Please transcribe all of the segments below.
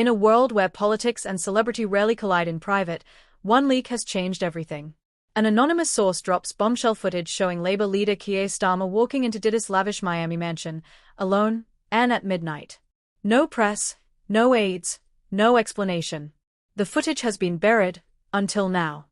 In a world where politics and celebrity rarely collide in private, one leak has changed everything. An anonymous source drops bombshell footage showing Labour leader Keir Starmer walking into Diddy's lavish Miami mansion, alone, and at midnight. No press, no aides, no explanation. The footage has been buried, until now.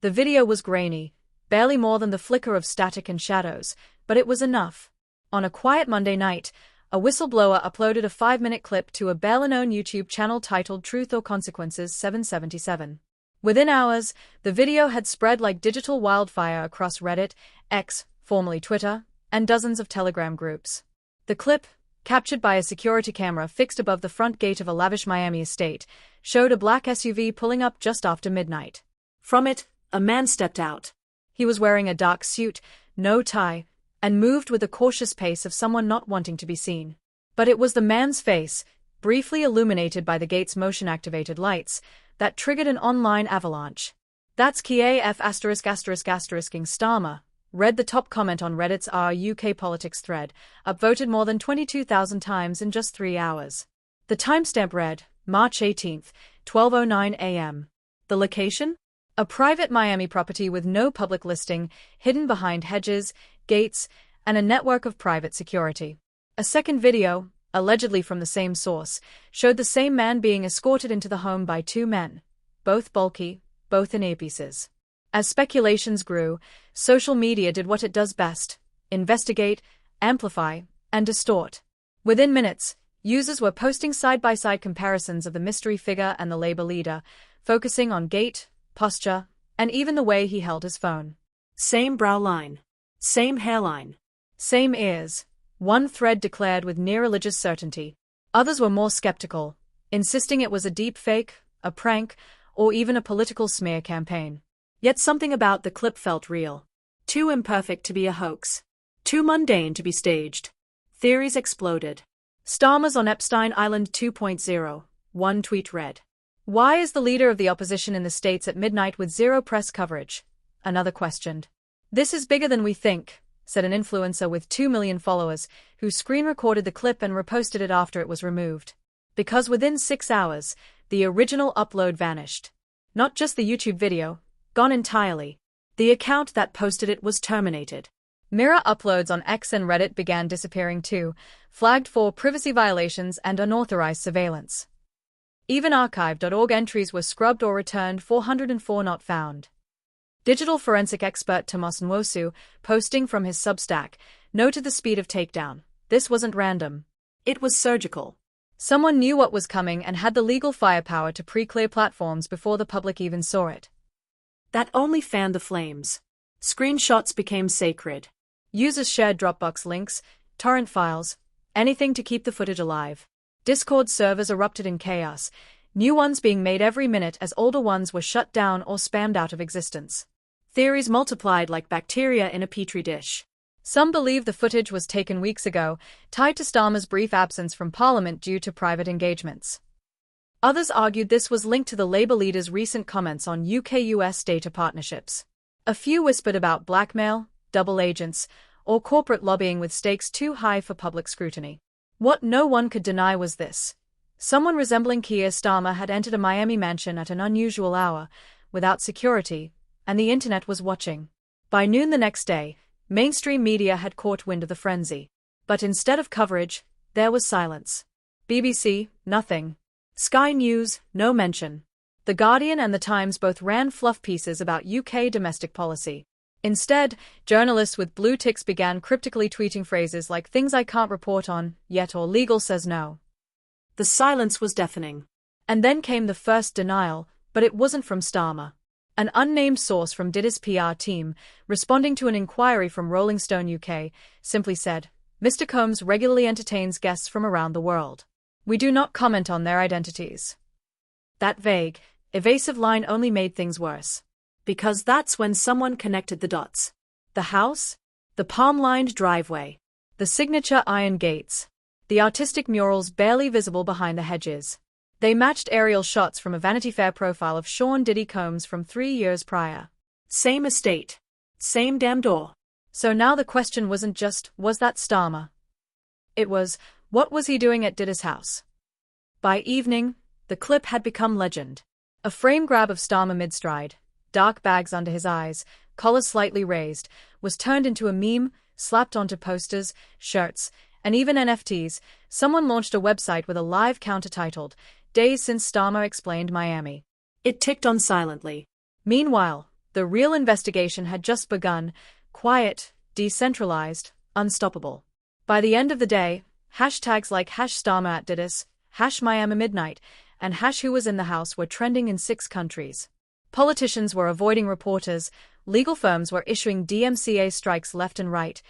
The video was grainy, barely more than the flicker of static and shadows, but it was enough. On a quiet Monday night, a whistleblower uploaded a 5-minute clip to a barely-known YouTube channel titled Truth or Consequences 777. Within hours, the video had spread like digital wildfire across Reddit, X, formerly Twitter, and dozens of Telegram groups. The clip, captured by a security camera fixed above the front gate of a lavish Miami estate, showed a black SUV pulling up just after midnight. From it, a man stepped out. He was wearing a dark suit, no tie, and moved with the cautious pace of someone not wanting to be seen. But it was the man's face, briefly illuminated by the gate's motion-activated lights, that triggered an online avalanche. "That's Keir ******ing Starmer," read the top comment on Reddit's UK politics thread, upvoted more than 22,000 times in just 3 hours. The timestamp read, March 18, 12:09 a.m. The location? A private Miami property with no public listing, hidden behind hedges, gates, and a network of private security. A second video, allegedly from the same source, showed the same man being escorted into the home by 2 men, both bulky, both in earpieces. As speculations grew, social media did what it does best: investigate, amplify, and distort. Within minutes, users were posting side-by-side comparisons of the mystery figure and the Labour leader, focusing on gait, posture, and even the way he held his phone. Same brow line. Same hairline. Same ears. One thread declared with near-religious certainty. Others were more skeptical, insisting it was a deep fake, a prank, or even a political smear campaign. Yet something about the clip felt real. Too imperfect to be a hoax. Too mundane to be staged. Theories exploded. Starmer's on Epstein Island 2.0, one tweet read. Why is the leader of the opposition in the States at midnight with zero press coverage? Another questioned. This is bigger than we think, said an influencer with 2 million followers, who screen-recorded the clip and reposted it after it was removed. Because within 6 hours, the original upload vanished. Not just the YouTube video, gone entirely. The account that posted it was terminated. Mirror uploads on X and Reddit began disappearing too, flagged for privacy violations and unauthorized surveillance. Even archive.org entries were scrubbed or returned, 404 not found. Digital forensic expert Tomas Nwosu, posting from his Substack, noted the speed of takedown. This wasn't random. It was surgical. Someone knew what was coming and had the legal firepower to pre-clear platforms before the public even saw it. That only fanned the flames. Screenshots became sacred. Users shared Dropbox links, torrent files, anything to keep the footage alive. Discord servers erupted in chaos, new ones being made every minute as older ones were shut down or spammed out of existence. Theories multiplied like bacteria in a petri dish. Some believe the footage was taken weeks ago, tied to Starmer's brief absence from Parliament due to private engagements. Others argued this was linked to the Labour leader's recent comments on UK-US data partnerships. A few whispered about blackmail, double agents, or corporate lobbying with stakes too high for public scrutiny. What no one could deny was this. Someone resembling Keir Starmer had entered a Miami mansion at an unusual hour, without security, and the internet was watching. By noon the next day, mainstream media had caught wind of the frenzy. But instead of coverage, there was silence. BBC, nothing. Sky News, no mention. The Guardian and The Times both ran fluff pieces about UK domestic policy. Instead, journalists with blue ticks began cryptically tweeting phrases like "things I can't report on yet" or "legal says no." The silence was deafening. And then came the first denial, but it wasn't from Starmer. An unnamed source from Diddy's PR team, responding to an inquiry from Rolling Stone UK, simply said, "Mr. Combs regularly entertains guests from around the world. We do not comment on their identities." That vague, evasive line only made things worse. Because that's when someone connected the dots. The house, the palm-lined driveway, the signature iron gates, the artistic murals barely visible behind the hedges. They matched aerial shots from a Vanity Fair profile of Sean Diddy Combs from 3 years prior. Same estate. Same damn door. So now the question wasn't just, was that Starmer? It was, what was he doing at Diddy's house? By evening, The clip had become legend. A frame grab of Starmer mid-stride, dark bags under his eyes, collar slightly raised, was turned into a meme, slapped onto posters, shirts, and even NFTs. Someone launched a website with a live counter titled, "Days Since Starmer Explained Miami." It ticked on silently. Meanwhile, the real investigation had just begun, quiet, decentralized, unstoppable. By the end of the day, hashtags like #StarmerAtDiddy, #MiamiMidnight, and #WhoWasInTheHouse were trending in 6 countries. Politicians were avoiding reporters, legal firms were issuing DMCA strikes left and right,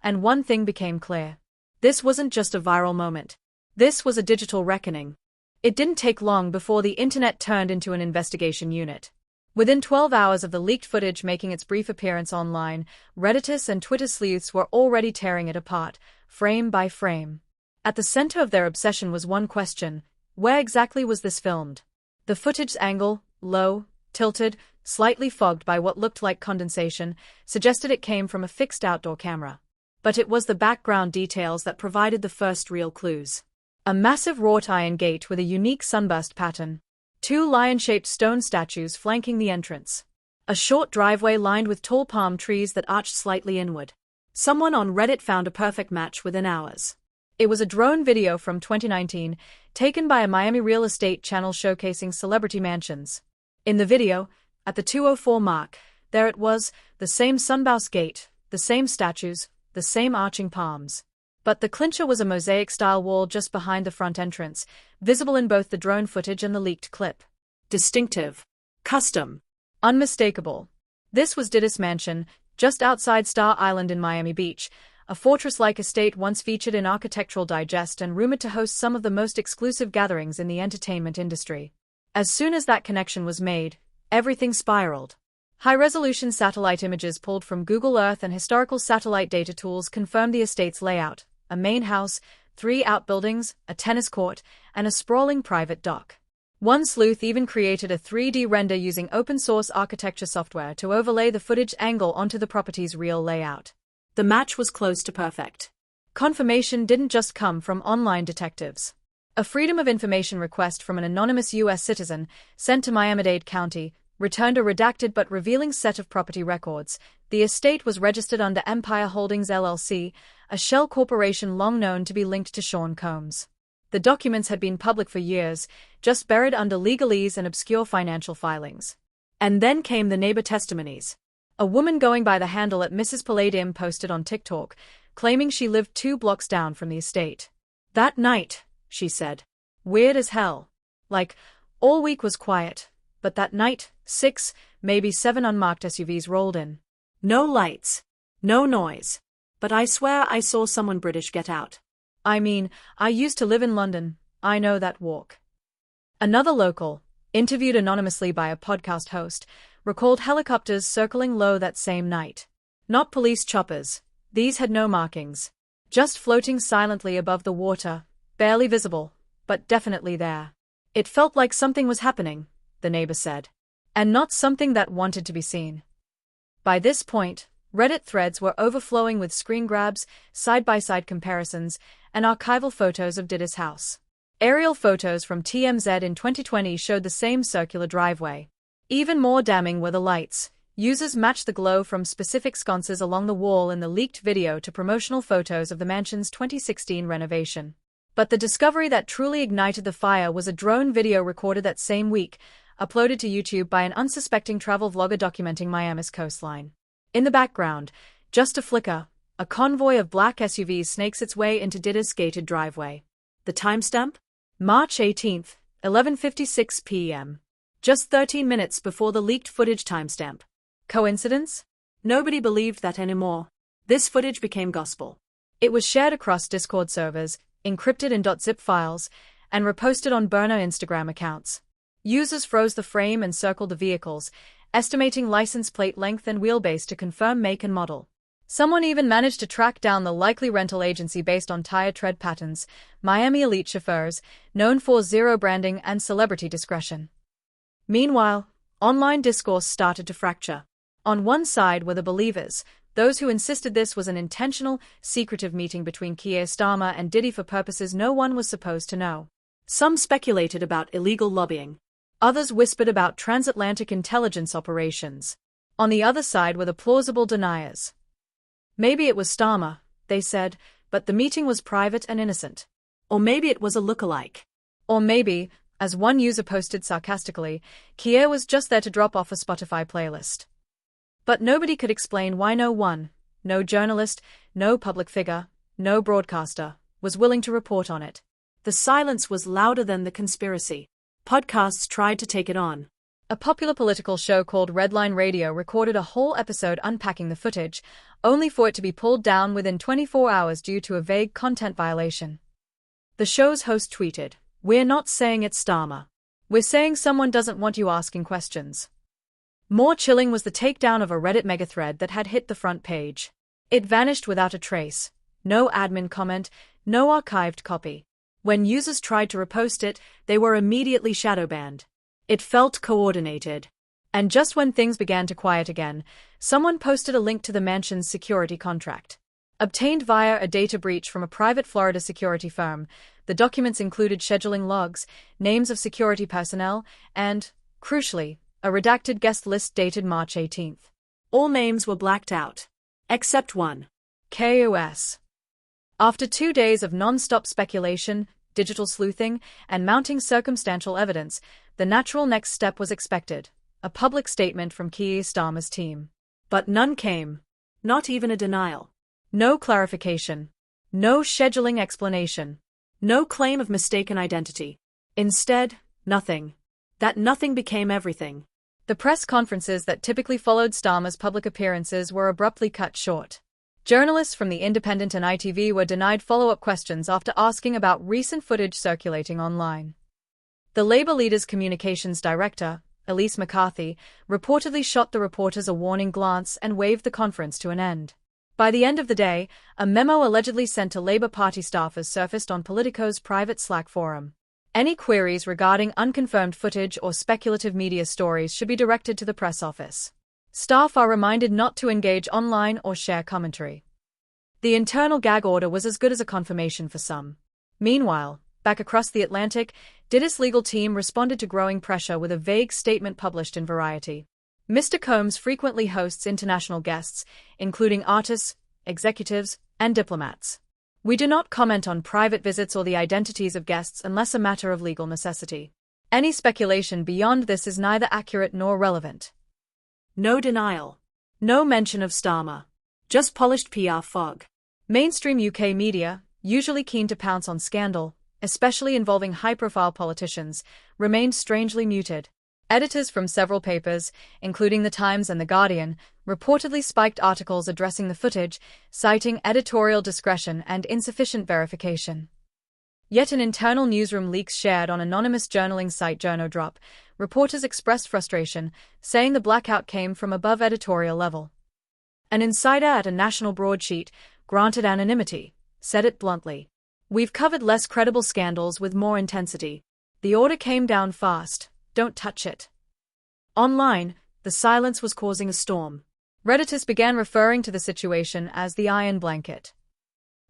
and one thing became clear. This wasn't just a viral moment. This was a digital reckoning. It didn't take long before the internet turned into an investigation unit. Within 12 hours of the leaked footage making its brief appearance online, Redditus and Twitter sleuths were already tearing it apart, frame by frame. At the center of their obsession was one question: where exactly was this filmed? The footage's angle, low, tilted, slightly fogged by what looked like condensation, suggested it came from a fixed outdoor camera. But it was the background details that provided the first real clues. A massive wrought iron gate with a unique sunburst pattern. 2 lion-shaped stone statues flanking the entrance. A short driveway lined with tall palm trees that arched slightly inward. Someone on Reddit found a perfect match within hours. It was a drone video from 2019, taken by a Miami real estate channel showcasing celebrity mansions. In the video, at the 2:04 mark, there it was, the same sunburst gate, the same statues, the same arching palms. But the clincher was a mosaic-style wall just behind the front entrance, visible in both the drone footage and the leaked clip. Distinctive. Custom. Unmistakable. This was Diddy's mansion, just outside Star Island in Miami Beach, a fortress-like estate once featured in Architectural Digest and rumored to host some of the most exclusive gatherings in the entertainment industry. As soon as that connection was made, everything spiraled. High-resolution satellite images pulled from Google Earth and historical satellite data tools confirmed the estate's layout: a main house, 3 outbuildings, a tennis court, and a sprawling private dock. One sleuth even created a 3D render using open-source architecture software to overlay the footage angle onto the property's real layout. The match was close to perfect. Confirmation didn't just come from online detectives. A Freedom of Information request from an anonymous U.S. citizen, sent to Miami-Dade County, returned a redacted but revealing set of property records. The estate was registered under Empire Holdings LLC, a shell corporation long known to be linked to Sean Combs. The documents had been public for years, just buried under legalese and obscure financial filings. And then came the neighbor testimonies. A woman going by the handle at Mrs. Palladium posted on TikTok, claiming she lived 2 blocks down from the estate. That night, she said. Weird as hell. Like, all week was quiet, but that night, 6, maybe 7 unmarked SUVs rolled in. No lights. No noise. But I swear I saw someone British get out. I mean, I used to live in London, I know that walk. Another local, interviewed anonymously by a podcast host, recalled helicopters circling low that same night. Not police choppers, these had no markings. Just floating silently above the water, barely visible, but definitely there. It felt like something was happening, the neighbor said. And not something that wanted to be seen. By this point, Reddit threads were overflowing with screen grabs, side-by-side comparisons, and archival photos of Diddy's house. Aerial photos from TMZ in 2020 showed the same circular driveway. Even more damning were the lights. Users matched the glow from specific sconces along the wall in the leaked video to promotional photos of the mansion's 2016 renovation. But the discovery that truly ignited the fire was a drone video recorded that same week, uploaded to YouTube by an unsuspecting travel vlogger documenting Miami's coastline. In the background, just a flicker, a convoy of black SUVs snakes its way into Diddy's gated driveway. The timestamp? March 18, 11:56 p.m. Just 13 minutes before the leaked footage timestamp. Coincidence? Nobody believed that anymore. This footage became gospel. It was shared across Discord servers, encrypted in .zip files, and reposted on burner Instagram accounts. Users froze the frame and circled the vehicles, estimating license plate length and wheelbase to confirm make and model. Someone even managed to track down the likely rental agency based on tire tread patterns, Miami Elite Chauffeurs, known for zero branding and celebrity discretion. Meanwhile, online discourse started to fracture. On one side were the believers, those who insisted this was an intentional, secretive meeting between Keir Starmer and Diddy for purposes no one was supposed to know. Some speculated about illegal lobbying. Others whispered about transatlantic intelligence operations. On the other side were the plausible deniers. Maybe it was Starmer, they said, but the meeting was private and innocent. Or maybe it was a lookalike. Or maybe, as one user posted sarcastically, Keir was just there to drop off a Spotify playlist. But nobody could explain why no one, no journalist, no public figure, no broadcaster, was willing to report on it. The silence was louder than the conspiracy. Podcasts tried to take it on. A popular political show called Redline Radio recorded a whole episode unpacking the footage, only for it to be pulled down within 24 hours due to a vague content violation. The show's host tweeted, "We're not saying it's Starmer. We're saying someone doesn't want you asking questions." More chilling was the takedown of a Reddit megathread that had hit the front page. It vanished without a trace. No admin comment, no archived copy. When users tried to repost it, they were immediately shadow banned. It felt coordinated. And just when things began to quiet again, someone posted a link to the mansion's security contract. Obtained via a data breach from a private Florida security firm, the documents included scheduling logs, names of security personnel, and, crucially, a redacted guest list dated March 18. All names were blacked out. Except one. KOS. After 2 days of non-stop speculation, digital sleuthing, and mounting circumstantial evidence, the natural next step was expected, a public statement from Keir Starmer's team. But none came. Not even a denial. No clarification. No scheduling explanation. No claim of mistaken identity. Instead, nothing. That nothing became everything. The press conferences that typically followed Starmer's public appearances were abruptly cut short. Journalists from The Independent and ITV were denied follow-up questions after asking about recent footage circulating online. The Labour leader's communications director, Elise McCarthy, reportedly shot the reporters a warning glance and waved the conference to an end. By the end of the day, a memo allegedly sent to Labour Party staffers surfaced on Politico's private Slack forum. Any queries regarding unconfirmed footage or speculative media stories should be directed to the press office. Staff are reminded not to engage online or share commentary. The internal gag order was as good as a confirmation for some. Meanwhile, back across the Atlantic, Diddy's legal team responded to growing pressure with a vague statement published in Variety. Mr. Combs frequently hosts international guests, including artists, executives, and diplomats. We do not comment on private visits or the identities of guests unless a matter of legal necessity. Any speculation beyond this is neither accurate nor relevant. No denial. No mention of Starmer. Just polished PR fog. Mainstream UK media, usually keen to pounce on scandal, especially involving high-profile politicians, remained strangely muted. Editors from several papers, including The Times and The Guardian, reportedly spiked articles addressing the footage, citing editorial discretion and insufficient verification. Yet in internal newsroom leaks shared on anonymous journaling site JournoDrop, reporters expressed frustration, saying the blackout came from above editorial level. An insider at a national broadsheet, granted anonymity, said it bluntly. "We've covered less credible scandals with more intensity. The order came down fast, don't touch it." Online, the silence was causing a storm. Redditors began referring to the situation as the Iron Blanket.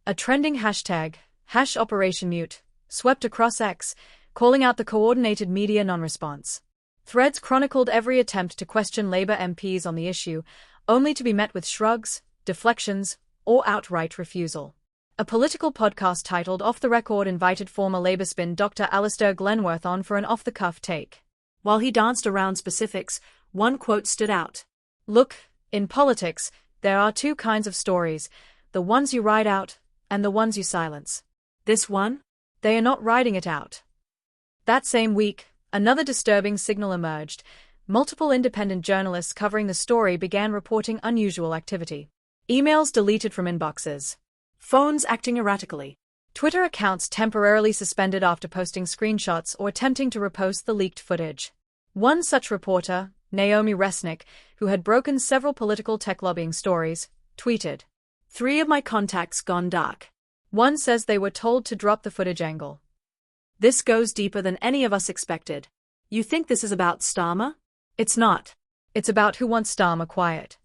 A trending hashtag, #OperationMute, swept across X, calling out the coordinated media non-response. Threads chronicled every attempt to question Labour MPs on the issue, only to be met with shrugs, deflections, or outright refusal. A political podcast titled Off the Record invited former Labour spin Dr. Alistair Glenworth on for an off-the-cuff take. While he danced around specifics, one quote stood out. "Look, in politics, there are two kinds of stories, the ones you ride out, and the ones you silence. This one? They are not riding it out." That same week, another disturbing signal emerged. Multiple independent journalists covering the story began reporting unusual activity. Emails deleted from inboxes. Phones acting erratically. Twitter accounts temporarily suspended after posting screenshots or attempting to repost the leaked footage. One such reporter, Naomi Resnick, who had broken several political tech lobbying stories, tweeted, "3 of my contacts gone dark. One says they were told to drop the footage angle. This goes deeper than any of us expected. You think this is about Starmer? It's not. It's about who wants Starmer quiet."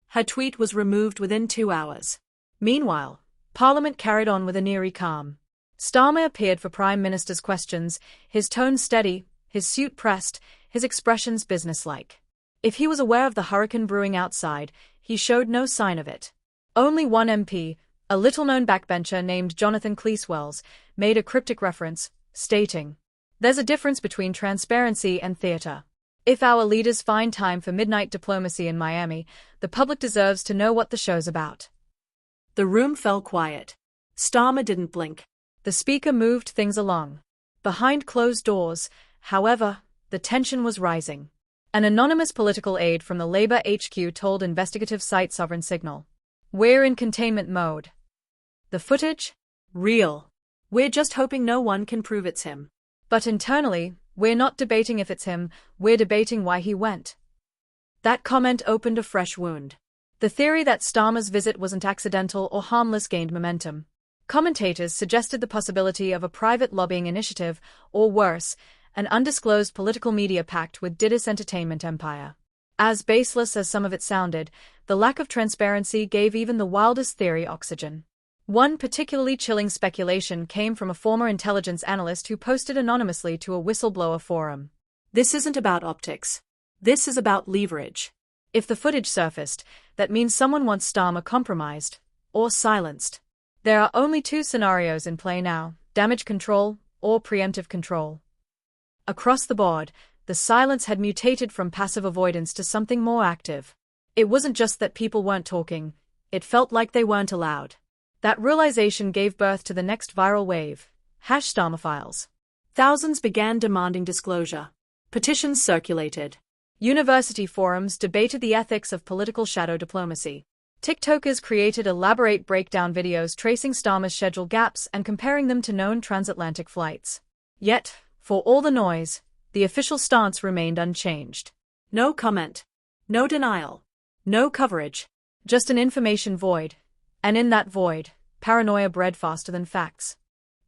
Her tweet was removed within 2 hours. Meanwhile, Parliament carried on with an eerie calm. Starmer appeared for Prime Minister's questions, his tone steady, his suit pressed, his expressions businesslike. If he was aware of the hurricane brewing outside, he showed no sign of it. Only one MP, a little-known backbencher named Jonathan Cleeswells, made a cryptic reference, stating, "There's a difference between transparency and theater. If our leaders find time for midnight diplomacy in Miami, the public deserves to know what the show's about." The room fell quiet. Starmer didn't blink. The speaker moved things along. Behind closed doors, however, the tension was rising. An anonymous political aide from the Labour HQ told investigative site Sovereign Signal, "We're in containment mode." The footage? Real. We're just hoping no one can prove it's him. But internally, we're not debating if it's him, we're debating why he went. That comment opened a fresh wound. The theory that Starmer's visit wasn't accidental or harmless gained momentum. Commentators suggested the possibility of a private lobbying initiative, or worse, an undisclosed political media pact with Diddy's entertainment empire. As baseless as some of it sounded, the lack of transparency gave even the wildest theory oxygen. One particularly chilling speculation came from a former intelligence analyst who posted anonymously to a whistleblower forum. "This isn't about optics. This is about leverage." If the footage surfaced, that means someone wants Starmer compromised or silenced. There are only two scenarios in play now: damage control or preemptive control. Across the board, the silence had mutated from passive avoidance to something more active. It wasn't just that people weren't talking, it felt like they weren't allowed. That realization gave birth to the next viral wave, #Starmer Files. Thousands began demanding disclosure. Petitions circulated. University forums debated the ethics of political shadow diplomacy. TikTokers created elaborate breakdown videos tracing Starmer's schedule gaps and comparing them to known transatlantic flights. Yet, for all the noise, the official stance remained unchanged. No comment. No denial. No coverage. Just an information void. And in that void, paranoia bred faster than facts.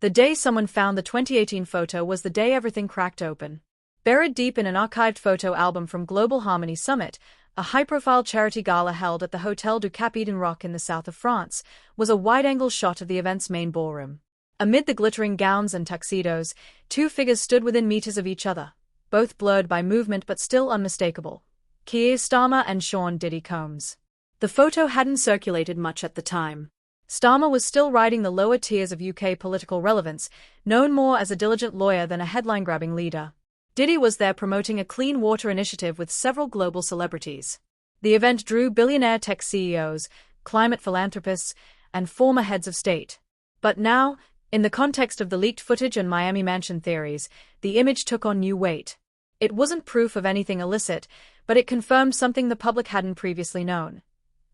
The day someone found the 2018 photo was the day everything cracked open. Buried deep in an archived photo album from Global Harmony Summit, a high-profile charity gala held at the Hotel du Cap Eden Rock in the south of France, was a wide-angle shot of the event's main ballroom. Amid the glittering gowns and tuxedos, two figures stood within meters of each other, both blurred by movement but still unmistakable: Keir Starmer and Sean "Diddy" Combs. The photo hadn't circulated much at the time. Starmer was still riding the lower tiers of UK political relevance, known more as a diligent lawyer than a headline-grabbing leader. Diddy was there promoting a clean water initiative with several global celebrities. The event drew billionaire tech CEOs, climate philanthropists, and former heads of state. But now, in the context of the leaked footage and Miami Mansion theories, the image took on new weight. It wasn't proof of anything illicit, but it confirmed something the public hadn't previously known.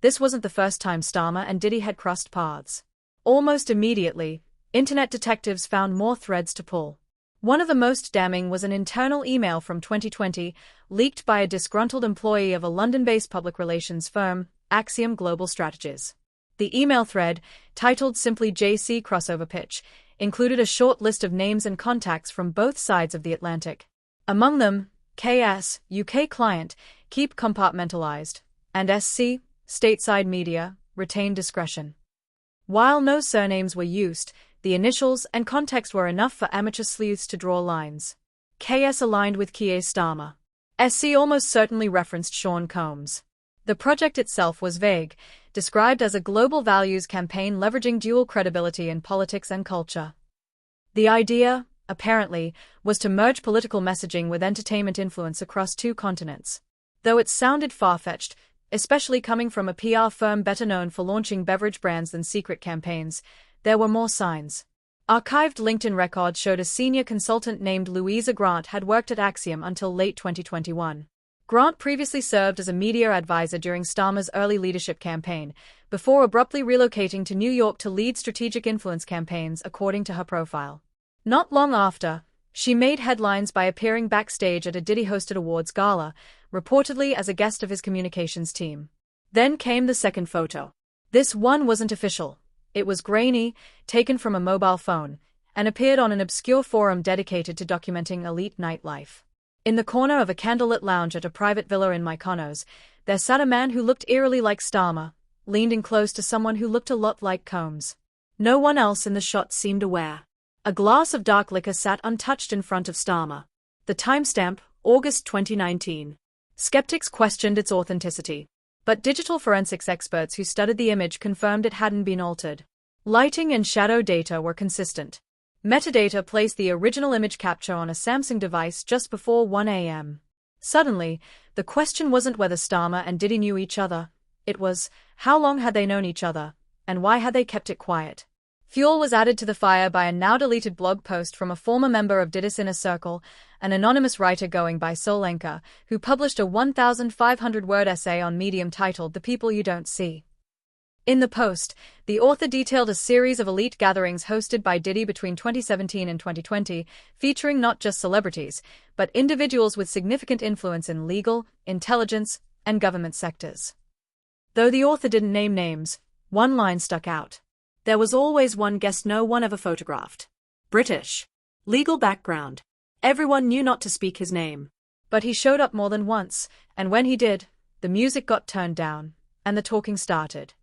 This wasn't the first time Starmer and Diddy had crossed paths. Almost immediately, internet detectives found more threads to pull. One of the most damning was an internal email from 2020, leaked by a disgruntled employee of a London-based public relations firm, Axiom Global Strategies. The email thread, titled simply JC Crossover Pitch, included a short list of names and contacts from both sides of the Atlantic. Among them, KS, UK client, keep compartmentalized, and SC, stateside media, retain discretion. While no surnames were used, the initials and context were enough for amateur sleuths to draw lines. KS aligned with Keir Starmer. SC almost certainly referenced Sean Combs. The project itself was vague, described as a global values campaign leveraging dual credibility in politics and culture. The idea, apparently, was to merge political messaging with entertainment influence across two continents. Though it sounded far-fetched, especially coming from a PR firm better known for launching beverage brands than secret campaigns, there were more signs. Archived LinkedIn records showed a senior consultant named Louisa Grant had worked at Axiom until late 2021. Grant previously served as a media advisor during Starmer's early leadership campaign, before abruptly relocating to New York to lead strategic influence campaigns, according to her profile. Not long after, she made headlines by appearing backstage at a Diddy-hosted awards gala, reportedly as a guest of his communications team. Then came the second photo. This one wasn't official. It was grainy, taken from a mobile phone, and appeared on an obscure forum dedicated to documenting elite nightlife. In the corner of a candlelit lounge at a private villa in Mykonos, there sat a man who looked eerily like Starmer, leaned in close to someone who looked a lot like Combs. No one else in the shot seemed aware. A glass of dark liquor sat untouched in front of Starmer. The timestamp, August 2019. Skeptics questioned its authenticity, but digital forensics experts who studied the image confirmed it hadn't been altered. Lighting and shadow data were consistent. Metadata placed the original image capture on a Samsung device just before 1 a.m. Suddenly, the question wasn't whether Starmer and Diddy knew each other. It was, how long had they known each other, and why had they kept it quiet? Fuel was added to the fire by a now-deleted blog post from a former member of Diddy's inner circle, an anonymous writer going by Solenka, who published a 1,500-word essay on Medium titled The People You Don't See. In the post, the author detailed a series of elite gatherings hosted by Diddy between 2017 and 2020, featuring not just celebrities, but individuals with significant influence in legal, intelligence, and government sectors. Though the author didn't name names, one line stuck out. There was always one guest no one ever photographed. British. Legal background. Everyone knew not to speak his name. But he showed up more than once, and when he did, the music got turned down, and the talking started.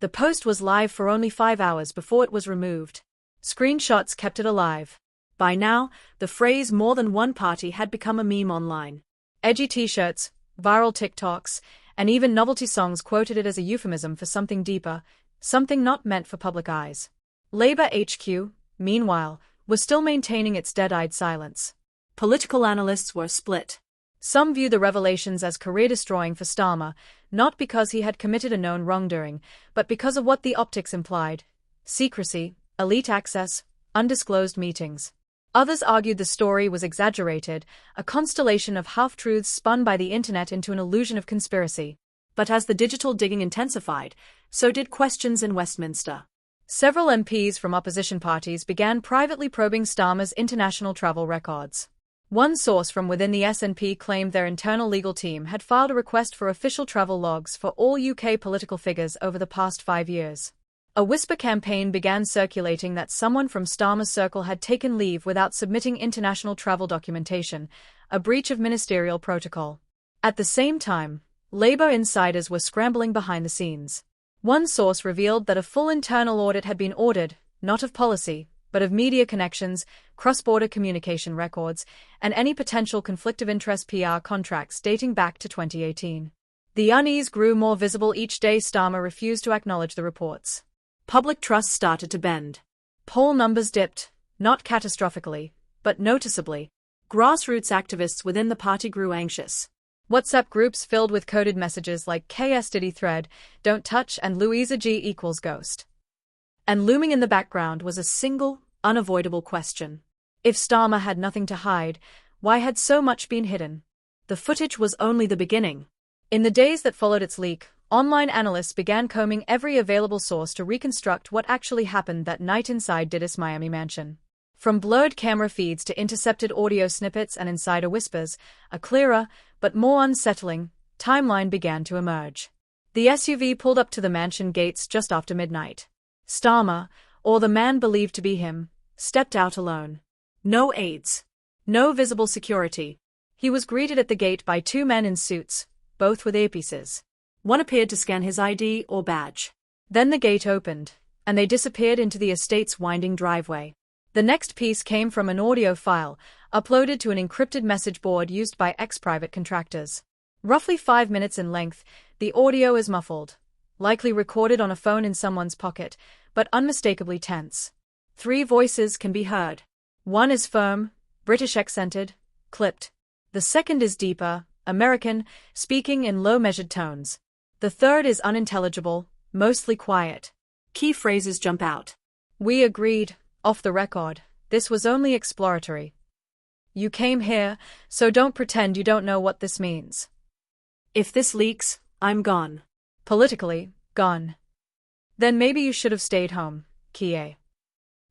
The post was live for only 5 hours before it was removed. Screenshots kept it alive. By now, the phrase more than one party had become a meme online. Edgy t-shirts, viral TikToks, and even novelty songs quoted it as a euphemism for something deeper, something not meant for public eyes. Labour HQ, meanwhile, was still maintaining its dead-eyed silence. Political analysts were split. Some view the revelations as career-destroying for Starmer, not because he had committed a known wrongdoing, but because of what the optics implied: secrecy, elite access, undisclosed meetings. Others argued the story was exaggerated, a constellation of half-truths spun by the internet into an illusion of conspiracy. But as the digital digging intensified, so did questions in Westminster. Several MPs from opposition parties began privately probing Starmer's international travel records. One source from within the SNP claimed their internal legal team had filed a request for official travel logs for all UK political figures over the past 5 years. A whisper campaign began circulating that someone from Starmer's circle had taken leave without submitting international travel documentation, a breach of ministerial protocol. At the same time, Labour insiders were scrambling behind the scenes. One source revealed that a full internal audit had been ordered, not of policy, but of media connections, cross-border communication records, and any potential conflict of interest PR contracts dating back to 2018. The unease grew more visible each day. Starmer refused to acknowledge the reports. Public trust started to bend. Poll numbers dipped, not catastrophically, but noticeably. Grassroots activists within the party grew anxious. WhatsApp groups filled with coded messages like KS Diddy thread, don't touch, and Louisa G equals ghost. And looming in the background was a single, unavoidable question. If Starmer had nothing to hide, why had so much been hidden? The footage was only the beginning. In the days that followed its leak, online analysts began combing every available source to reconstruct what actually happened that night inside Diddy's Miami mansion. From blurred camera feeds to intercepted audio snippets and insider whispers, a clearer, but more unsettling, timeline began to emerge. The SUV pulled up to the mansion gates just after midnight. Starmer, or the man believed to be him, stepped out alone. No aides. No visible security. He was greeted at the gate by 2 men in suits, both with earpieces. One appeared to scan his ID or badge. Then the gate opened, and they disappeared into the estate's winding driveway. The next piece came from an audio file, uploaded to an encrypted message board used by ex-private contractors. Roughly 5 minutes in length, the audio is muffled, likely recorded on a phone in someone's pocket, but unmistakably tense. 3 voices can be heard. One is firm, British accented, clipped. The second is deeper, American, speaking in low measured tones. The third is unintelligible, mostly quiet. Key phrases jump out. We agreed, off the record, this was only exploratory. You came here, so don't pretend you don't know what this means. If this leaks, I'm gone. Politically, gone. Then maybe you should have stayed home, Keir.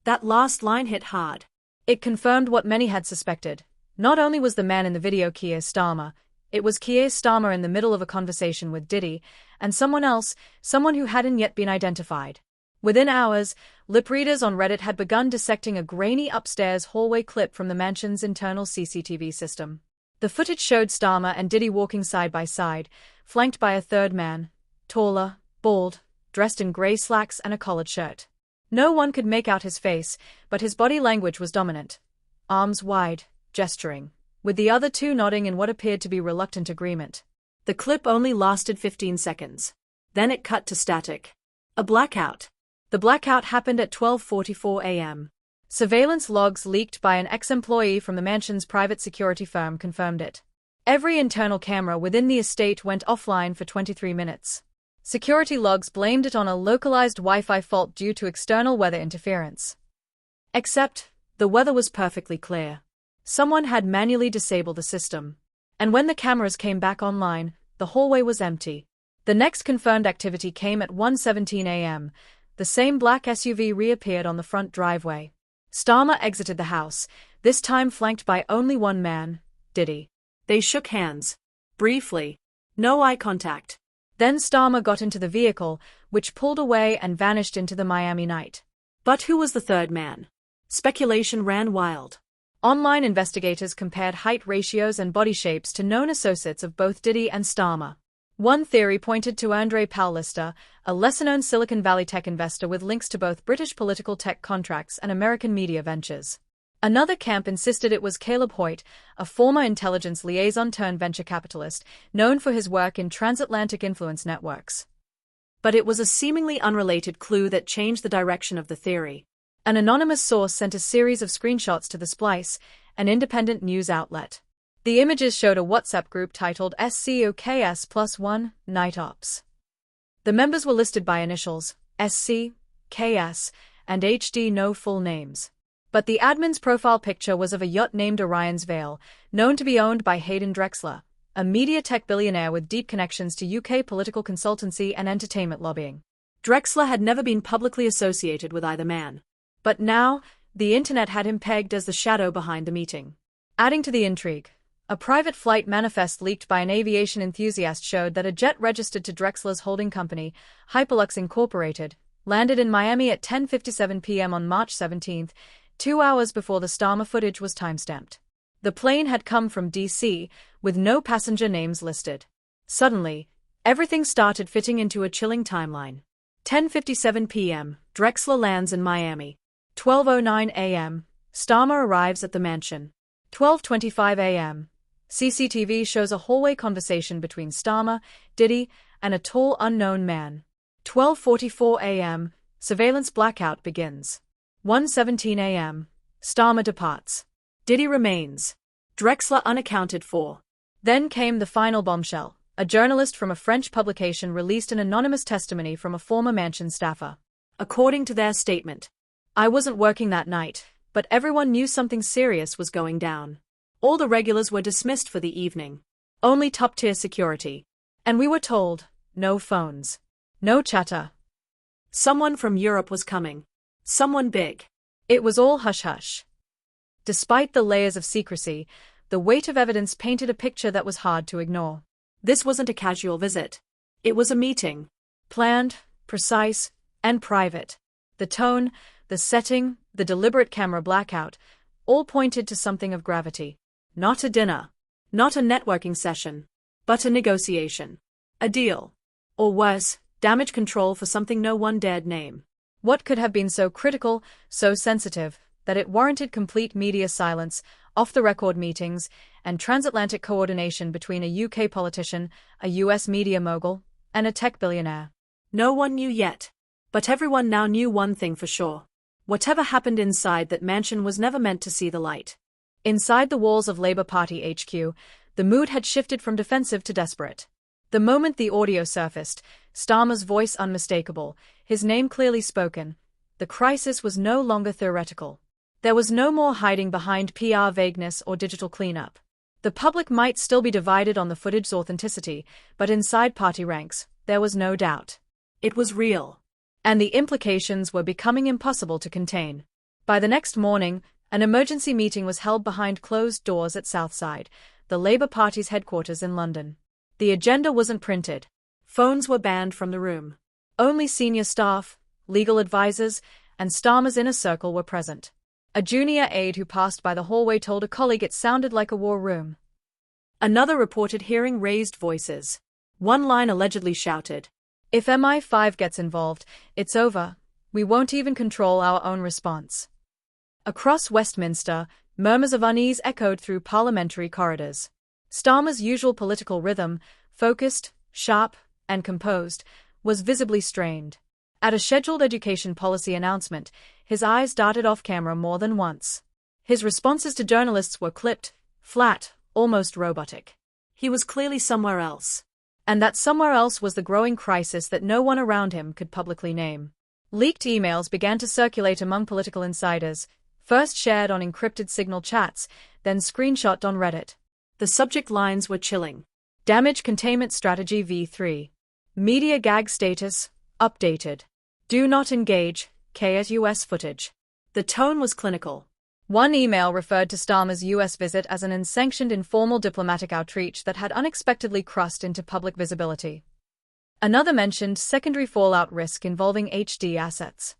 That last line hit hard. It confirmed what many had suspected. Not only was the man in the video Keir Starmer, it was Keir Starmer in the middle of a conversation with Diddy, and someone else, someone who hadn't yet been identified. Within hours, lip readers on Reddit had begun dissecting a grainy upstairs hallway clip from the mansion's internal CCTV system. The footage showed Starmer and Diddy walking side by side, flanked by a third man, taller, bald, dressed in grey slacks and a collared shirt. No one could make out his face, but his body language was dominant. Arms wide, gesturing, with the other two nodding in what appeared to be reluctant agreement. The clip only lasted 15 seconds. Then it cut to static. A blackout. The blackout happened at 12:44 a.m. Surveillance logs leaked by an ex-employee from the mansion's private security firm confirmed it. Every internal camera within the estate went offline for 23 minutes. Security logs blamed it on a localized Wi-Fi fault due to external weather interference. Except, the weather was perfectly clear. Someone had manually disabled the system. And when the cameras came back online, the hallway was empty. The next confirmed activity came at 1:17 a.m. The same black SUV reappeared on the front driveway. Starmer exited the house, this time flanked by only one man, Diddy. They shook hands. Briefly. No eye contact. Then Starmer got into the vehicle, which pulled away and vanished into the Miami night. But who was the third man? Speculation ran wild. Online investigators compared height ratios and body shapes to known associates of both Diddy and Starmer. One theory pointed to Andre Paulister, a lesser-known Silicon Valley tech investor with links to both British political tech contracts and American media ventures. Another camp insisted it was Caleb Hoyt, a former intelligence liaison-turned-venture capitalist, known for his work in transatlantic influence networks. But it was a seemingly unrelated clue that changed the direction of the theory. An anonymous source sent a series of screenshots to The Splice, an independent news outlet. The images showed a WhatsApp group titled SCOKS+1 Night Ops. The members were listed by initials, SC, KS, and HD, no full names. But the admin's profile picture was of a yacht named Orion's Vale, known to be owned by Hayden Drexler, a media tech billionaire with deep connections to UK political consultancy and entertainment lobbying. Drexler had never been publicly associated with either man. But now, the internet had him pegged as the shadow behind the meeting. Adding to the intrigue, a private flight manifest leaked by an aviation enthusiast showed that a jet registered to Drexler's holding company, Hyperlux Incorporated, landed in Miami at 10:57 p.m. on March 17, 2 hours before the Starmer footage was timestamped. The plane had come from D.C., with no passenger names listed. Suddenly, everything started fitting into a chilling timeline. 10:57 p.m., Drexler lands in Miami. 12:09 a.m., Starmer arrives at the mansion. 12:25 a.m., CCTV shows a hallway conversation between Starmer, Diddy, and a tall unknown man. 12:44 a.m., surveillance blackout begins. 1:17 a.m., Starmer departs. Diddy remains. Drexler unaccounted for. Then came the final bombshell. A journalist from a French publication released an anonymous testimony from a former mansion staffer. According to their statement, "I wasn't working that night, but everyone knew something serious was going down. All the regulars were dismissed for the evening. Only top-tier security. And we were told, no phones. No chatter. Someone from Europe was coming. Someone big." It was all hush-hush. Despite the layers of secrecy, the weight of evidence painted a picture that was hard to ignore. This wasn't a casual visit. It was a meeting. Planned, precise, and private. The tone, the setting, the deliberate camera blackout, all pointed to something of gravity. Not a dinner. Not a networking session. But a negotiation. A deal. Or worse, damage control for something no one dared name. What could have been so critical, so sensitive, that it warranted complete media silence, off-the-record meetings, and transatlantic coordination between a UK politician, a US media mogul, and a tech billionaire? No one knew yet. But everyone now knew one thing for sure. Whatever happened inside that mansion was never meant to see the light. Inside the walls of Labour Party HQ, the mood had shifted from defensive to desperate. The moment the audio surfaced, Starmer's voice unmistakable, his name clearly spoken, the crisis was no longer theoretical. There was no more hiding behind PR vagueness or digital cleanup. The public might still be divided on the footage's authenticity, but inside party ranks, there was no doubt. It was real. And the implications were becoming impossible to contain. By the next morning, an emergency meeting was held behind closed doors at Southside, the Labour Party's headquarters in London. The agenda wasn't printed. Phones were banned from the room. Only senior staff, legal advisors, and Starmer's inner circle were present. A junior aide who passed by the hallway told a colleague it sounded like a war room. Another reported hearing raised voices. One line allegedly shouted, "If MI5 gets involved, it's over. We won't even control our own response." Across Westminster, murmurs of unease echoed through parliamentary corridors. Starmer's usual political rhythm, focused, sharp, and composed, was visibly strained. At a scheduled education policy announcement, his eyes darted off camera more than once. His responses to journalists were clipped, flat, almost robotic. He was clearly somewhere else. And that somewhere else was the growing crisis that no one around him could publicly name. Leaked emails began to circulate among political insiders, first shared on encrypted Signal chats, then screenshot on Reddit. The subject lines were chilling. Damage containment strategy v3. Media gag status, updated. Do not engage, KS footage. The tone was clinical. One email referred to Starmer's US visit as an unsanctioned informal diplomatic outreach that had unexpectedly crossed into public visibility. Another mentioned secondary fallout risk involving HD assets.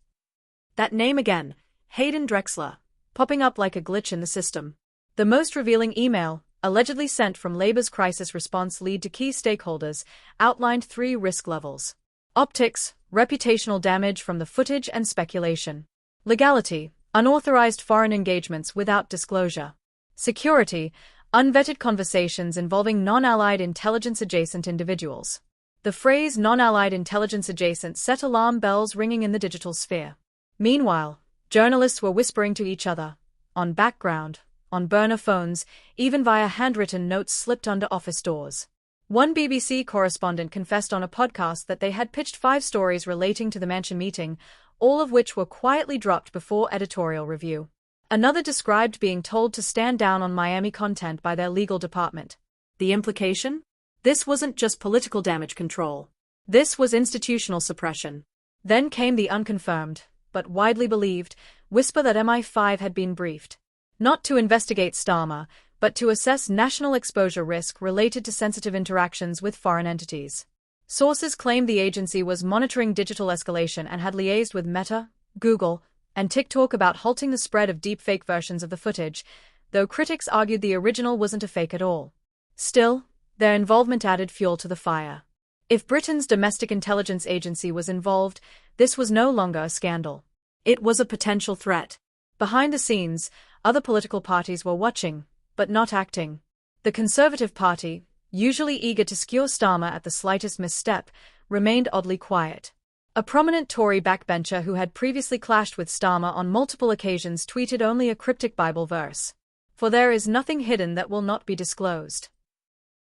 That name again, Hayden Drexler, popping up like a glitch in the system. The most revealing email, allegedly sent from Labour's crisis response lead to key stakeholders, outlined 3 risk levels. Optics, reputational damage from the footage and speculation. Legality, unauthorized foreign engagements without disclosure. Security, unvetted conversations involving non-allied intelligence-adjacent individuals. The phrase non-allied intelligence-adjacent set alarm bells ringing in the digital sphere. Meanwhile, journalists were whispering to each other, on background, on burner phones, even via handwritten notes slipped under office doors. One BBC correspondent confessed on a podcast that they had pitched 5 stories relating to the Mansion meeting, all of which were quietly dropped before editorial review. Another described being told to stand down on Miami content by their legal department. The implication? This wasn't just political damage control. This was institutional suppression. Then came the unconfirmed, but widely believed, whisper that MI5 had been briefed. Not to investigate Starmer, but to assess national exposure risk related to sensitive interactions with foreign entities. Sources claimed the agency was monitoring digital escalation and had liaised with Meta, Google, and TikTok about halting the spread of deepfake versions of the footage, though critics argued the original wasn't a fake at all. Still, their involvement added fuel to the fire. If Britain's domestic intelligence agency was involved, this was no longer a scandal. It was a potential threat. Behind the scenes, other political parties were watching, but not acting. The Conservative Party, usually eager to skewer Starmer at the slightest misstep, remained oddly quiet. A prominent Tory backbencher who had previously clashed with Starmer on multiple occasions tweeted only a cryptic Bible verse. For there is nothing hidden that will not be disclosed.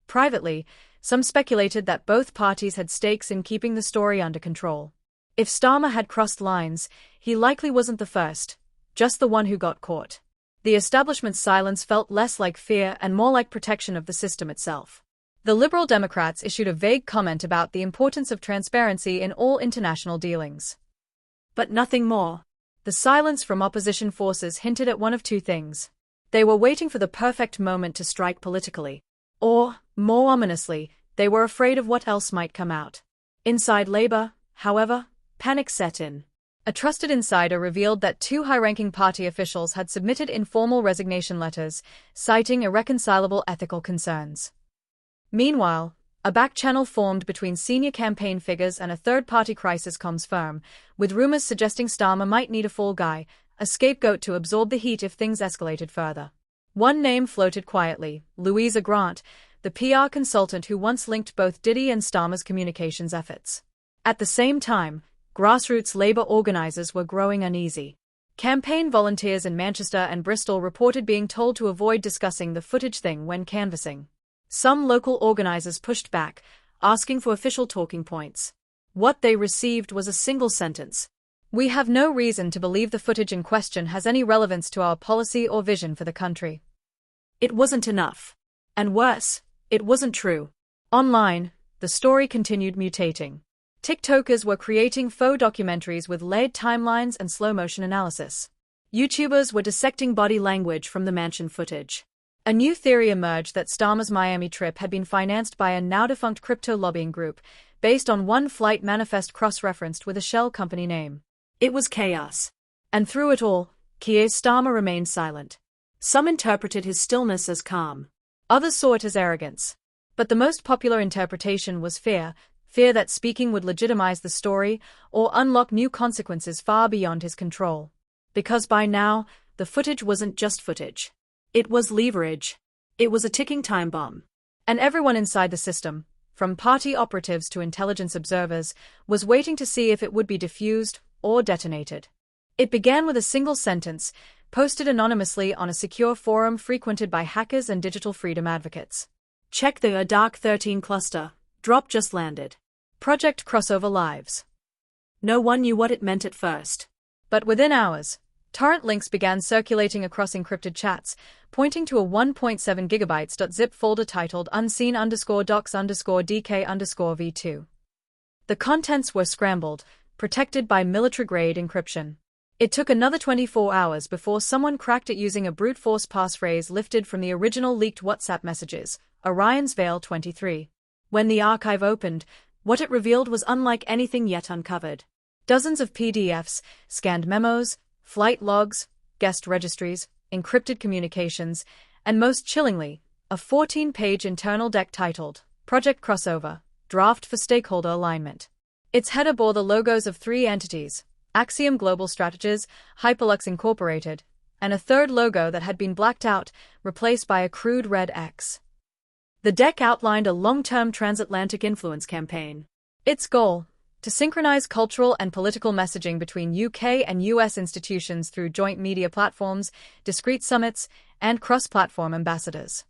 Privately, some speculated that both parties had stakes in keeping the story under control. If Starmer had crossed lines, he likely wasn't the first, just the one who got caught. The establishment's silence felt less like fear and more like protection of the system itself. The Liberal Democrats issued a vague comment about the importance of transparency in all international dealings. But nothing more. The silence from opposition forces hinted at one of 2 things. They were waiting for the perfect moment to strike politically. Or, more ominously, they were afraid of what else might come out. Inside Labour, however, panic set in. A trusted insider revealed that 2 high-ranking party officials had submitted informal resignation letters, citing irreconcilable ethical concerns. Meanwhile, a back-channel formed between senior campaign figures and a third-party crisis comms firm, with rumors suggesting Starmer might need a fall guy, a scapegoat to absorb the heat if things escalated further. One name floated quietly, Louisa Grant, the PR consultant who once linked both Diddy and Starmer's communications efforts. At the same time, grassroots Labour organisers were growing uneasy. Campaign volunteers in Manchester and Bristol reported being told to avoid discussing the footage thing when canvassing. Some local organisers pushed back, asking for official talking points. What they received was a single sentence. "We have no reason to believe the footage in question has any relevance to our policy or vision for the country." It wasn't enough. And worse, it wasn't true. Online, the story continued mutating. TikTokers were creating faux documentaries with layered timelines and slow-motion analysis. YouTubers were dissecting body language from the Mansion footage. A new theory emerged that Starmer's Miami trip had been financed by a now-defunct crypto lobbying group, based on one flight manifest cross-referenced with a shell company name. It was chaos. And through it all, Keir Starmer remained silent. Some interpreted his stillness as calm. Others saw it as arrogance. But the most popular interpretation was fear, fear that speaking would legitimize the story or unlock new consequences far beyond his control. Because by now, the footage wasn't just footage. It was leverage. It was a ticking time bomb. And everyone inside the system, from party operatives to intelligence observers, was waiting to see if it would be diffused or detonated. It began with a single sentence, posted anonymously on a secure forum frequented by hackers and digital freedom advocates. Check the Dark 13 cluster. Drop just landed. Project Crossover Lives. No one knew what it meant at first. But within hours, torrent links began circulating across encrypted chats, pointing to a 1.7 gigabytes .zip folder titled unseen_docs_dk_v2. The contents were scrambled, protected by military-grade encryption. It took another 24 hours before someone cracked it using a brute force passphrase lifted from the original leaked WhatsApp messages, Orion's Veil 23. When the archive opened, what it revealed was unlike anything yet uncovered. Dozens of PDFs, scanned memos, flight logs, guest registries, encrypted communications, and most chillingly, a 14-page internal deck titled Project Crossover, Draft for Stakeholder Alignment. Its header bore the logos of three entities, Axiom Global Strategies, Hyperlux Incorporated, and a third logo that had been blacked out, replaced by a crude red X. The deck outlined a long-term transatlantic influence campaign. Its goal: to synchronize cultural and political messaging between UK and US institutions through joint media platforms, discrete summits, and cross-platform ambassadors.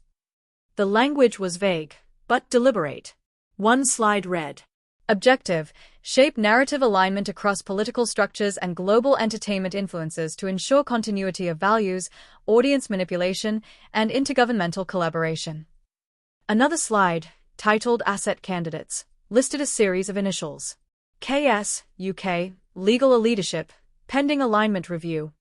The language was vague, but deliberate. One slide read: Objective: shape narrative alignment across political structures and global entertainment influences to ensure continuity of values, audience manipulation, and intergovernmental collaboration. Another slide, titled Asset Candidates, listed a series of initials. KS, UK, Legal Leadership, Pending Alignment Review.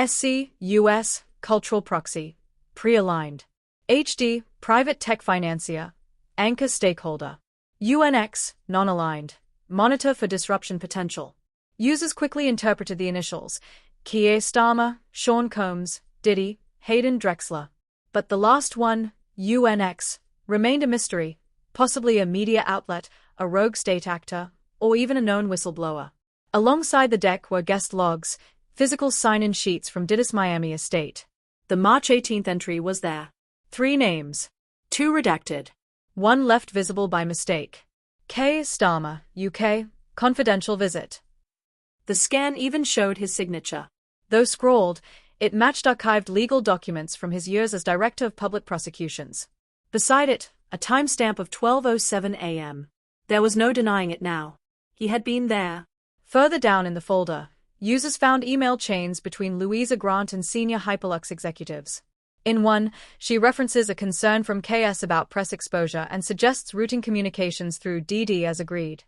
SC, US, Cultural Proxy, Pre-aligned. HD, Private Tech Financier, Anchor Stakeholder. UNX, Non-aligned, Monitor for Disruption Potential. Users quickly interpreted the initials: Keir Starmer, Sean Combs, Diddy, Hayden Drexler. But the last one, UNX, remained a mystery, possibly a media outlet, a rogue state actor, or even a known whistleblower. Alongside the deck were guest logs, physical sign-in sheets from Diddy's Miami estate. The March 18th entry was there. 3 names. 2 redacted. 1 left visible by mistake. Keir Starmer, UK, confidential visit. The scan even showed his signature. Though scrawled, it matched archived legal documents from his years as Director of Public Prosecutions. Beside it, a timestamp of 12:07 a.m. There was no denying it now. He had been there. Further down in the folder, users found email chains between Louisa Grant and senior Hyperlux executives. In one, she references a concern from KS about press exposure and suggests routing communications through Diddy as agreed.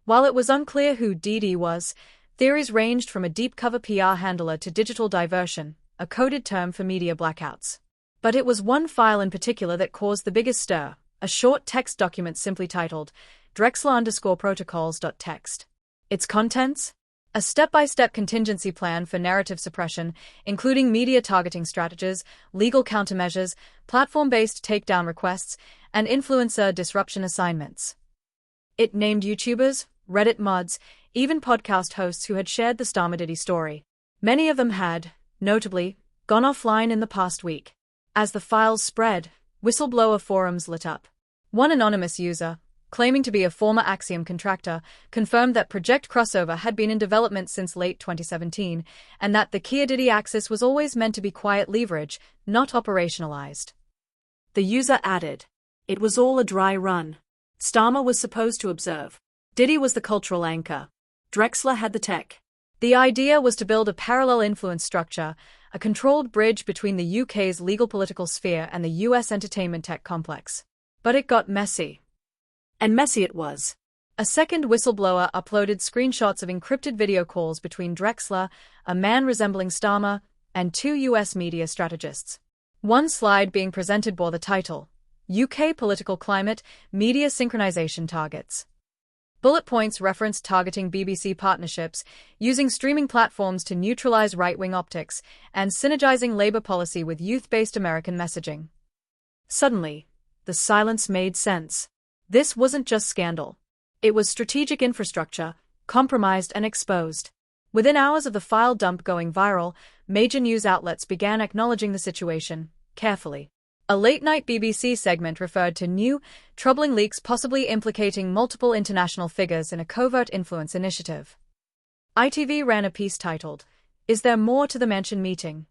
While it was unclear who Diddy was, theories ranged from a deep-cover PR handler to digital diversion, a coded term for media blackouts. But it was one file in particular that caused the biggest stir, a short text document simply titled Drexler_protocols.txt. Its contents? A step-by-step contingency plan for narrative suppression, including media targeting strategies, legal countermeasures, platform-based takedown requests, and influencer disruption assignments. It named YouTubers, Reddit mods, even podcast hosts who had shared the Starmer Diddy story. Many of them had, notably, gone offline in the past week. As the files spread, whistleblower forums lit up. One anonymous user, claiming to be a former Axiom contractor, confirmed that Project Crossover had been in development since late 2017, and that the Keir Diddy axis was always meant to be quiet leverage, not operationalized. The user added, "It was all a dry run. Starmer was supposed to observe. Diddy was the cultural anchor. Drexler had the tech. The idea was to build a parallel influence structure, a controlled bridge between the UK's legal political sphere and the US entertainment tech complex. But it got messy." And messy it was. A second whistleblower uploaded screenshots of encrypted video calls between Drexler, a man resembling Starmer, and 2 US media strategists. One slide being presented bore the title, UK Political Climate, Media Synchronization Targets. Bullet points referenced targeting BBC partnerships, using streaming platforms to neutralize right-wing optics, and synergizing Labour policy with youth-based American messaging. Suddenly, the silence made sense. This wasn't just scandal. It was strategic infrastructure, compromised and exposed. Within hours of the file dump going viral, major news outlets began acknowledging the situation, carefully. A late-night BBC segment referred to new, troubling leaks possibly implicating multiple international figures in a covert influence initiative. ITV ran a piece titled, "Is There More to the Mansion Meeting?"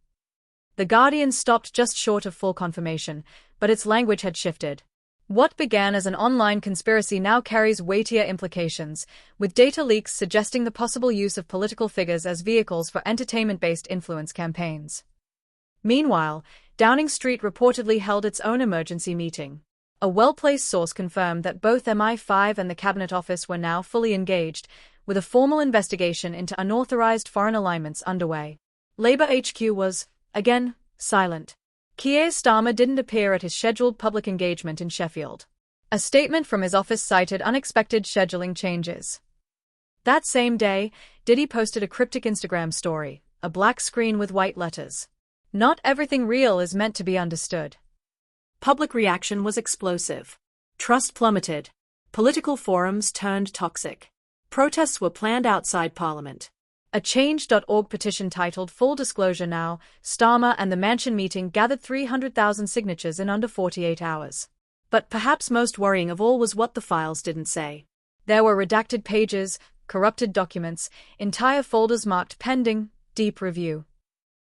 The Guardian stopped just short of full confirmation, but its language had shifted. What began as an online conspiracy now carries weightier implications, with data leaks suggesting the possible use of political figures as vehicles for entertainment-based influence campaigns. Meanwhile, Downing Street reportedly held its own emergency meeting. A well-placed source confirmed that both MI5 and the Cabinet Office were now fully engaged, with a formal investigation into unauthorized foreign alignments underway. Labour HQ was, again, silent. Keir Starmer didn't appear at his scheduled public engagement in Sheffield. A statement from his office cited unexpected scheduling changes. That same day, Diddy posted a cryptic Instagram story, a black screen with white letters. "Not everything real is meant to be understood." Public reaction was explosive. Trust plummeted. Political forums turned toxic. Protests were planned outside Parliament. A Change.org petition titled "Full Disclosure Now, Starmer and the Mansion Meeting" gathered 300,000 signatures in under 48 hours. But perhaps most worrying of all was what the files didn't say. There were redacted pages, corrupted documents, entire folders marked pending, deep review.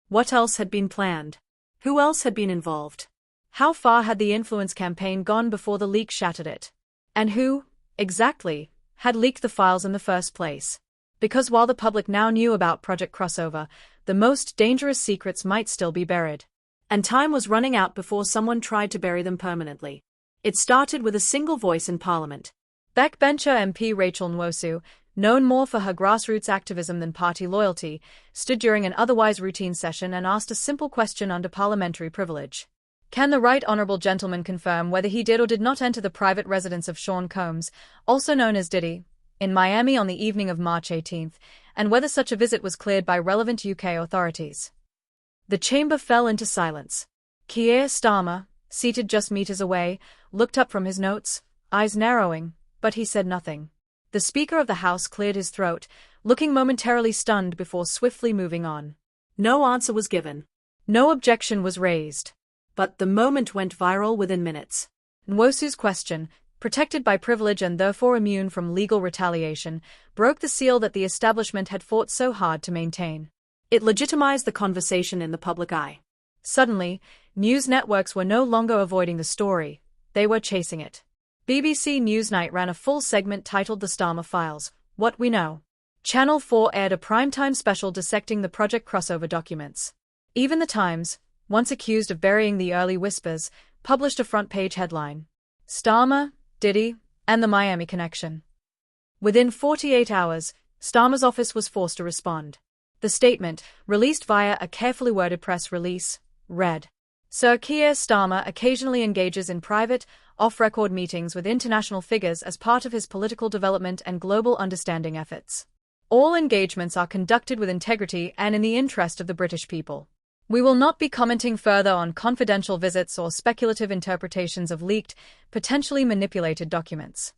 What else had been planned? Who else had been involved? How far had the influence campaign gone before the leak shattered it? And who, exactly, had leaked the files in the first place? Because while the public now knew about Project Crossover, the most dangerous secrets might still be buried. And time was running out before someone tried to bury them permanently. It started with a single voice in Parliament. Backbencher MP Rachel Nwosu, known more for her grassroots activism than party loyalty, stood during an otherwise routine session and asked a simple question under parliamentary privilege. Can the right honourable gentleman confirm whether he did or did not enter the private residence of Sean Combs, also known as Diddy, in Miami on the evening of March 18, and whether such a visit was cleared by relevant UK authorities? The chamber fell into silence. Keir Starmer, seated just meters away, looked up from his notes, eyes narrowing, but he said nothing. The Speaker of the House cleared his throat, looking momentarily stunned before swiftly moving on. No answer was given. No objection was raised. But the moment went viral within minutes. Nwosu's question, protected by privilege and therefore immune from legal retaliation, broke the seal that the establishment had fought so hard to maintain. It legitimized the conversation in the public eye. Suddenly, news networks were no longer avoiding the story, they were chasing it. BBC Newsnight ran a full segment titled "The Starmer Files, What We Know." Channel 4 aired a primetime special dissecting the Project Crossover documents. Even The Times, once accused of burying the early whispers, published a front-page headline: "Starmer, Diddy, and the Miami Connection." Within 48 hours, Starmer's office was forced to respond. The statement, released via a carefully worded press release, read, "Sir Keir Starmer occasionally engages in private, off-record meetings with international figures as part of his political development and global understanding efforts. All engagements are conducted with integrity and in the interest of the British people. We will not be commenting further on confidential visits or speculative interpretations of leaked, potentially manipulated documents."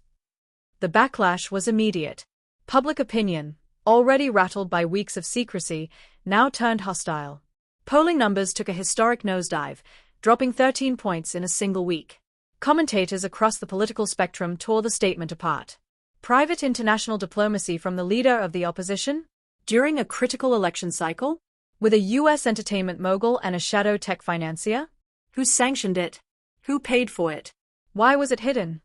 The backlash was immediate. Public opinion, already rattled by weeks of secrecy, now turned hostile. Polling numbers took a historic nosedive, dropping 13 points in a single week. Commentators across the political spectrum tore the statement apart. Private international diplomacy from the leader of the opposition? During a critical election cycle? With a US entertainment mogul and a shadow tech financier? Who sanctioned it? Who paid for it? Why was it hidden?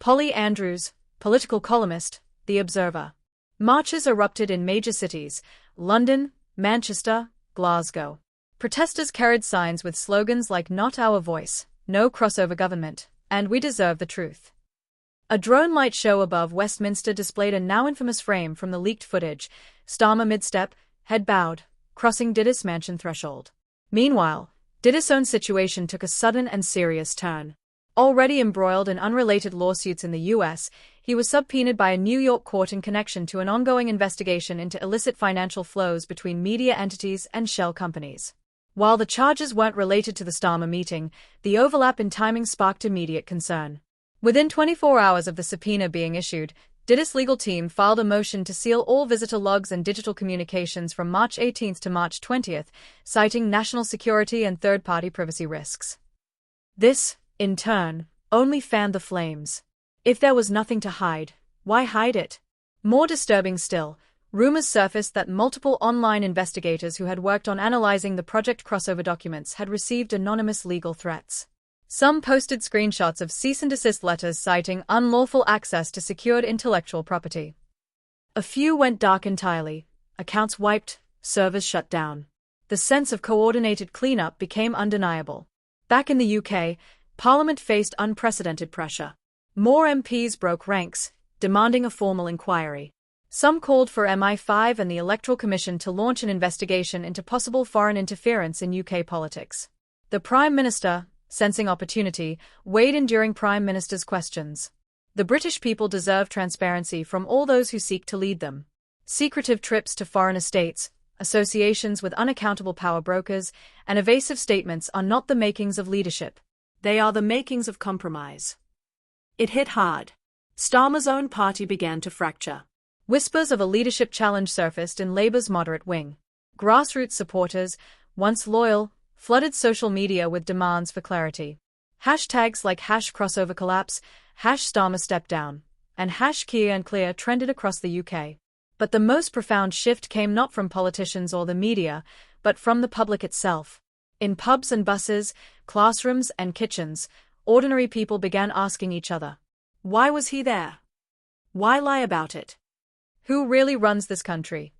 Polly Andrews, political columnist, The Observer. Marches erupted in major cities: London, Manchester, Glasgow. Protesters carried signs with slogans like "Not Our Voice," "No Crossover Government," and "We Deserve the Truth." A drone light show above Westminster displayed a now infamous frame from the leaked footage: Starmer mid-step, head bowed, crossing Diddy's mansion threshold. Meanwhile, Diddy's own situation took a sudden and serious turn. Already embroiled in unrelated lawsuits in the US, he was subpoenaed by a New York court in connection to an ongoing investigation into illicit financial flows between media entities and shell companies. While the charges weren't related to the Starmer meeting, the overlap in timing sparked immediate concern. Within 24 hours of the subpoena being issued, Diddy's legal team filed a motion to seal all visitor logs and digital communications from March 18 to March 20, citing national security and third-party privacy risks. This, in turn, only fanned the flames. If there was nothing to hide, why hide it? More disturbing still, rumors surfaced that multiple online investigators who had worked on analyzing the Project Crossover documents had received anonymous legal threats. Some posted screenshots of cease-and-desist letters citing unlawful access to secured intellectual property. A few went dark entirely, accounts wiped, servers shut down. The sense of coordinated cleanup became undeniable. Back in the UK, Parliament faced unprecedented pressure. More MPs broke ranks, demanding a formal inquiry. Some called for MI5 and the Electoral Commission to launch an investigation into possible foreign interference in UK politics. The Prime Minister, sensing opportunity, weighed in during Prime Minister's questions. The British people deserve transparency from all those who seek to lead them. Secretive trips to foreign estates, associations with unaccountable power brokers, and evasive statements are not the makings of leadership. They are the makings of compromise. It hit hard. Starmer's own party began to fracture. Whispers of a leadership challenge surfaced in Labour's moderate wing. Grassroots supporters, once loyal, flooded social media with demands for clarity. Hashtags like #crossovercollapse, #Starmer step down, and #Keir unclear trended across the UK. But the most profound shift came not from politicians or the media, but from the public itself. In pubs and buses, classrooms and kitchens, ordinary people began asking each other, why was he there? Why lie about it? Who really runs this country?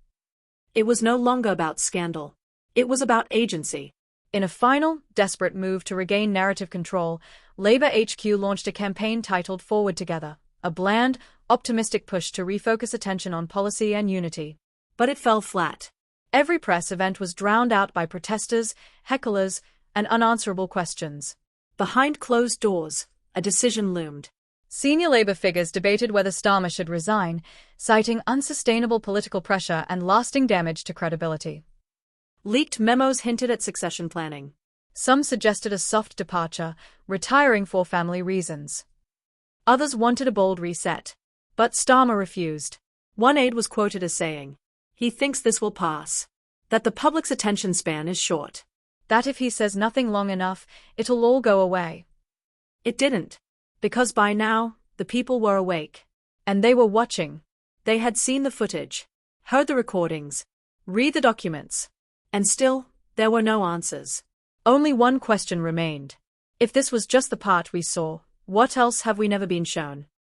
It was no longer about scandal. It was about agency. In a final, desperate move to regain narrative control, Labour HQ launched a campaign titled Forward Together, a bland, optimistic push to refocus attention on policy and unity. But it fell flat. Every press event was drowned out by protesters, hecklers, and unanswerable questions. Behind closed doors, a decision loomed. Senior Labour figures debated whether Starmer should resign, citing unsustainable political pressure and lasting damage to credibility. Leaked memos hinted at succession planning. Some suggested a soft departure, retiring for family reasons. Others wanted a bold reset. But Starmer refused. One aide was quoted as saying, "He thinks this will pass. That the public's attention span is short. That if he says nothing long enough, it'll all go away." It didn't. Because by now, the people were awake. And they were watching. They had seen the footage, heard the recordings, read the documents. And still, there were no answers. Only one question remained. If this was just the part we saw, what else have we never been shown?